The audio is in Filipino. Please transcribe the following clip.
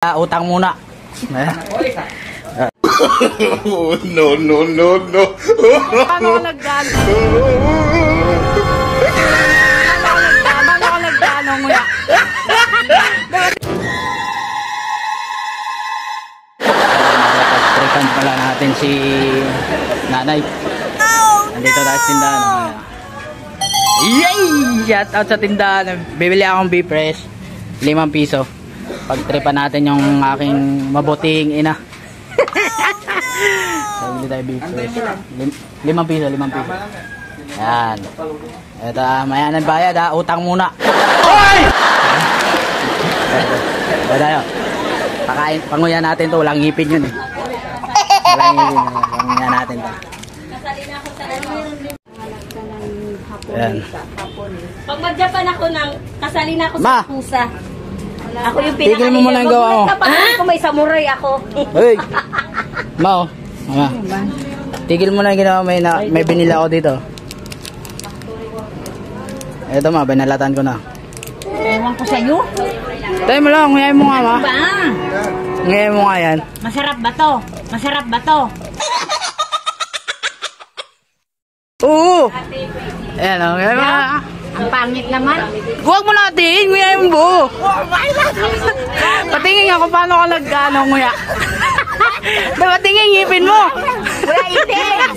Utang muna. No. Paano ka nagdano? Paano ka nagdano muna? Tripan pala natin si nanay. Nandito tayo sa tindahan. Yay! Shout out sa tindahan. Bibili akong beef fresh. 5 piso. Pagtripan natin yung aking mabuting ina. Bibili tayo beef fresh. 5 piso. Yan. Ito, mayanan bayad ha. Utang muna. Oy! Ito tayo. Panguyan natin to. Walang ngipin yun eh. Walang ngipin. Panguyan natin to. Ayan. Pag mag-Japan ako kasali na ako sa pusa. Ako yung tigil mo muna yung gawa mo. Kung may samurai ako. Hey! Mao. Tigil mo na yung ginawa. May binila ako dito. Ito ma, binalatan ko na. Ewan ko sa'yo. Tayo mo lang, ngayon mo nga ma. Ba? Ngayon mo nga yan. Masarap ba to? Masarap ba to? Oo! Ayan o, ngayon mo nga. Ang pangit naman. Huwag mo natin, ngayon mo. Patingin nga kung paano ka nag-ano nguya. Patingin ngipin mo. Wala itin.